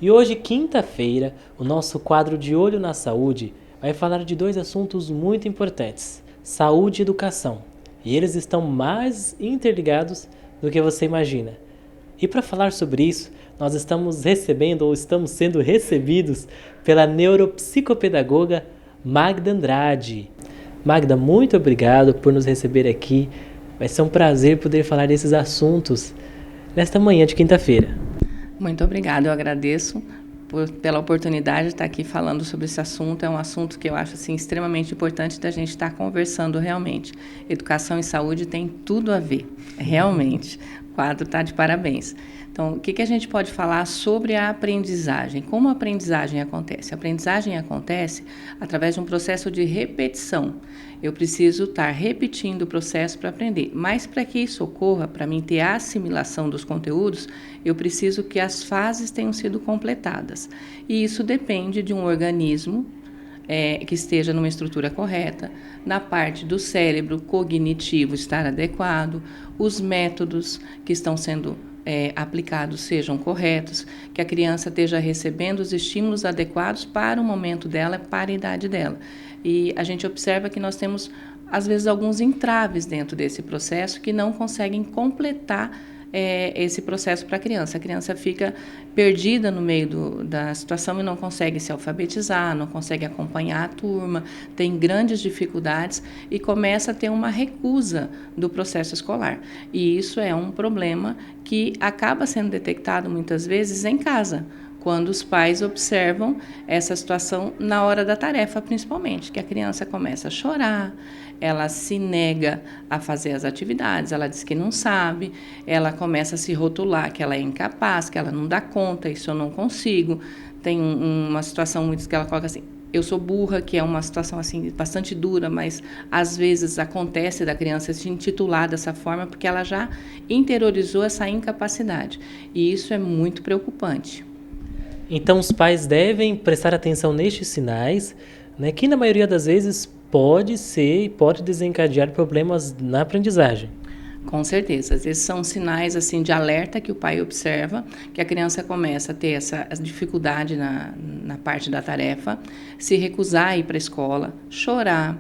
E hoje, quinta-feira, o nosso quadro de Olho na Saúde vai falar de dois assuntos muito importantes: saúde e educação. E eles estão mais interligados do que você imagina. E para falar sobre isso, nós estamos recebendo ou estamos sendo recebidos pela neuropsicopedagoga Magda Andrade. Magda, muito obrigado por nos receber aqui. Vai ser um prazer poder falar desses assuntos nesta manhã de quinta-feira. Muito obrigada, eu agradeço pela oportunidade de estar aqui falando sobre esse assunto. É um assunto que eu acho assim, extremamente importante da gente estar conversando realmente. Educação e saúde tem tudo a ver, realmente. O quadro está de parabéns. Então, o que a gente pode falar sobre a aprendizagem? Como a aprendizagem acontece? A aprendizagem acontece através de um processo de repetição. Eu preciso estar repetindo o processo para aprender. Mas para que isso ocorra, para mim ter a assimilação dos conteúdos, eu preciso que as fases tenham sido completadas. E isso depende de um organismo que esteja numa estrutura correta, na parte do cérebro cognitivo estar adequado, os métodos que estão sendo aplicados sejam corretos, que a criança esteja recebendo os estímulos adequados para o momento dela, para a idade dela. E a gente observa que nós temos, às vezes, alguns entraves dentro desse processo que não conseguem completar esse processo para a criança. A criança fica perdida no meio da situação e não consegue se alfabetizar, não consegue acompanhar a turma, tem grandes dificuldades e começa a ter uma recusa do processo escolar. E isso é um problema que acaba sendo detectado muitas vezes em casa, quando os pais observam essa situação na hora da tarefa, principalmente, que a criança começa a chorar, ela se nega a fazer as atividades, ela diz que não sabe, ela começa a se rotular que ela é incapaz, que ela não dá conta, isso eu não consigo. Tem uma situação muitas que ela coloca assim: eu sou burra, que é uma situação assim bastante dura, mas às vezes acontece da criança se intitular dessa forma porque ela já interiorizou essa incapacidade. E isso é muito preocupante. Então, os pais devem prestar atenção nestes sinais, né, que na maioria das vezes pode ser e pode desencadear problemas na aprendizagem. Com certeza, às vezes são sinais assim de alerta que o pai observa, que a criança começa a ter essa dificuldade na parte da tarefa, se recusar a ir para a escola, chorar,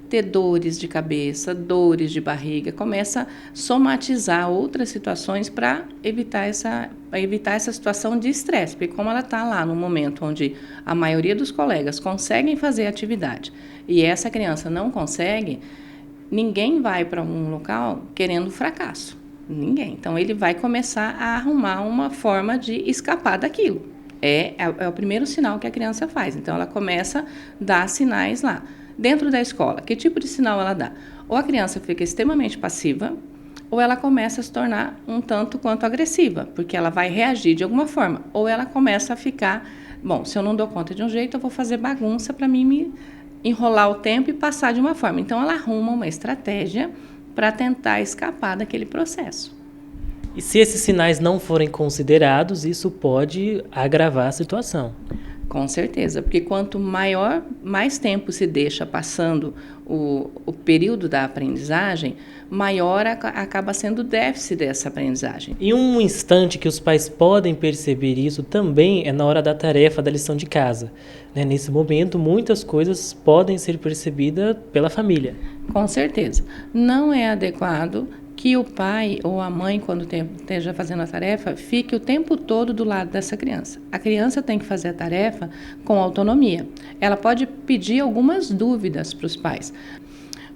ter dores de cabeça, dores de barriga, começa a somatizar outras situações para evitar essa situação de estresse, porque como ela está lá no momento onde a maioria dos colegas conseguem fazer a atividade e essa criança não consegue, ninguém vai para um local querendo fracasso. Ninguém. Então, ele vai começar a arrumar uma forma de escapar daquilo. É o primeiro sinal que a criança faz. Então, ela começa a dar sinais lá. Dentro da escola, que tipo de sinal ela dá? Ou a criança fica extremamente passiva, ou ela começa a se tornar um tanto quanto agressiva, porque ela vai reagir de alguma forma. Ou ela começa a ficar, bom, se eu não dou conta de um jeito, eu vou fazer bagunça para mim me enrolar o tempo e passar de uma forma. Então, ela arruma uma estratégia para tentar escapar daquele processo. E se esses sinais não forem considerados, isso pode agravar a situação. Com certeza, porque quanto mais tempo se deixa passando o período da aprendizagem, maior acaba sendo o déficit dessa aprendizagem. E um instante que os pais podem perceber isso também é na hora da tarefa da lição de casa. Né? Nesse momento, muitas coisas podem ser percebidas pela família. Com certeza. Não é adequado que o pai ou a mãe, quando esteja fazendo a tarefa, fique o tempo todo do lado dessa criança. A criança tem que fazer a tarefa com autonomia. Ela pode pedir algumas dúvidas para os pais.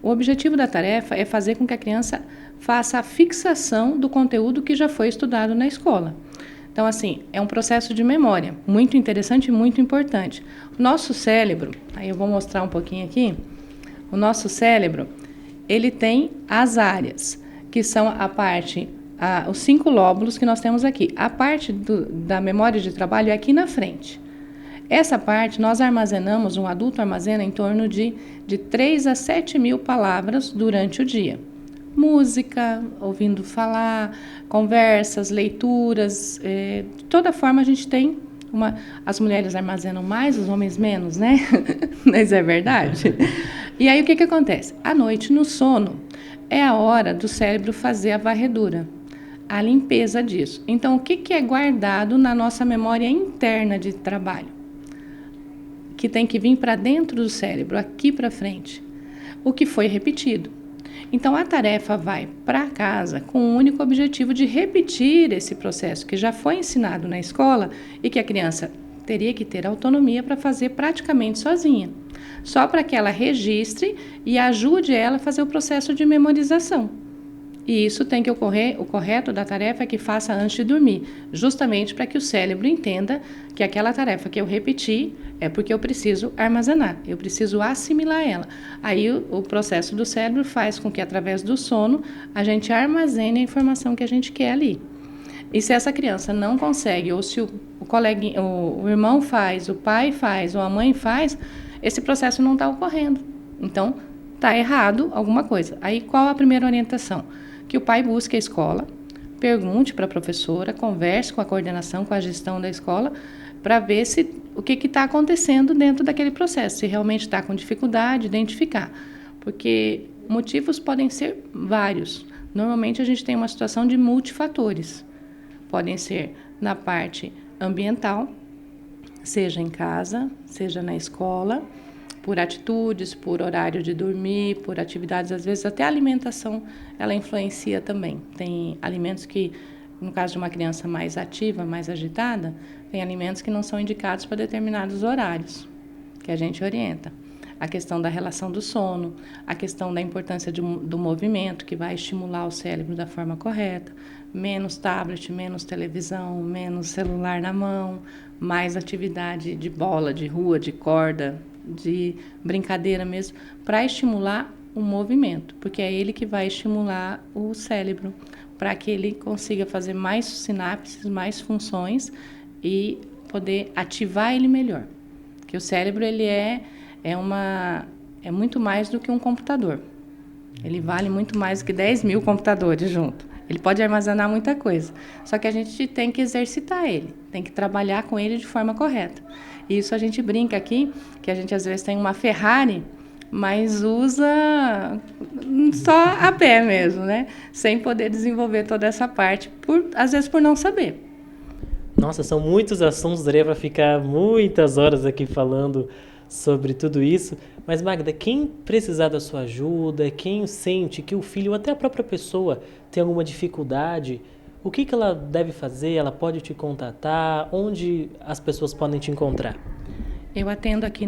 O objetivo da tarefa é fazer com que a criança faça a fixação do conteúdo que já foi estudado na escola. Então, assim, é um processo de memória muito interessante e muito importante. O nosso cérebro, aí eu vou mostrar um pouquinho aqui, o nosso cérebro, ele tem as áreas, que são os 5 lóbulos que nós temos aqui. A parte da memória de trabalho é aqui na frente. Essa parte nós armazenamos, um adulto armazena em torno de 3 a 7 mil palavras durante o dia. Música, ouvindo falar, conversas, leituras, de toda forma a gente tem as mulheres armazenam mais, os homens menos, né? Mas é verdade. E aí o que acontece? À noite, no sono, é a hora do cérebro fazer a varredura. a limpeza disso. Então, o que é guardado na nossa memória interna de trabalho? Que tem que vir para dentro do cérebro, aqui para frente. O que foi repetido. Então, a tarefa vai para casa com o único objetivo de repetir esse processo que já foi ensinado na escola e que a criança teria que ter autonomia para fazer praticamente sozinha. Só para que ela registre e ajude ela a fazer o processo de memorização. E isso tem que ocorrer, o correto da tarefa é que faça antes de dormir, justamente para que o cérebro entenda que aquela tarefa que eu repeti é porque eu preciso armazenar, eu preciso assimilar ela. Aí o processo do cérebro faz com que, através do sono, a gente armazene a informação que a gente quer ali. E se essa criança não consegue, ou se o coleguinha, o irmão faz, o pai faz, ou a mãe faz, esse processo não está ocorrendo. Então, está errado alguma coisa. Aí, qual a primeira orientação? Que o pai busque a escola, pergunte para a professora, converse com a coordenação, com a gestão da escola, para ver o que está acontecendo dentro daquele processo, se realmente está com dificuldade, identificar. Porque motivos podem ser vários. Normalmente, a gente tem uma situação de multifatores. Podem ser na parte ambiental, seja em casa, seja na escola, por atitudes, por horário de dormir, por atividades, às vezes até a alimentação, ela influencia também. Tem alimentos que, no caso de uma criança mais ativa, mais agitada, tem alimentos que não são indicados para determinados horários, que a gente orienta. A questão da relação do sono, a questão da importância do movimento, que vai estimular o cérebro da forma correta, menos tablet, menos televisão, menos celular na mão, mais atividade de bola, de rua, de corda, de brincadeira mesmo, para estimular o movimento, porque é ele que vai estimular o cérebro, para que ele consiga fazer mais sinapses, mais funções e poder ativar ele melhor. Porque o cérebro ele é muito mais do que um computador. Ele vale muito mais do que 10 mil computadores junto. Ele pode armazenar muita coisa. Só que a gente tem que exercitar ele, tem que trabalhar com ele de forma correta. E isso a gente brinca aqui, que a gente às vezes tem uma Ferrari, mas usa só a pé mesmo, né? Sem poder desenvolver toda essa parte, às vezes por não saber. Nossa, são muitos assuntos, daria para ficar muitas horas aqui falando sobre tudo isso. Mas, Magda, quem precisar da sua ajuda, quem sente que o filho, ou até a própria pessoa, tem alguma dificuldade, o que ela deve fazer? Ela pode te contatar? Onde as pessoas podem te encontrar? Eu atendo aqui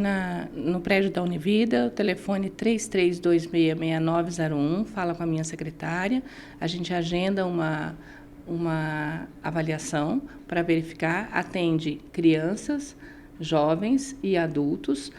no prédio da Univida, o telefone 33266901, fala com a minha secretária, a gente agenda uma avaliação para verificar, atende crianças, jovens e adultos.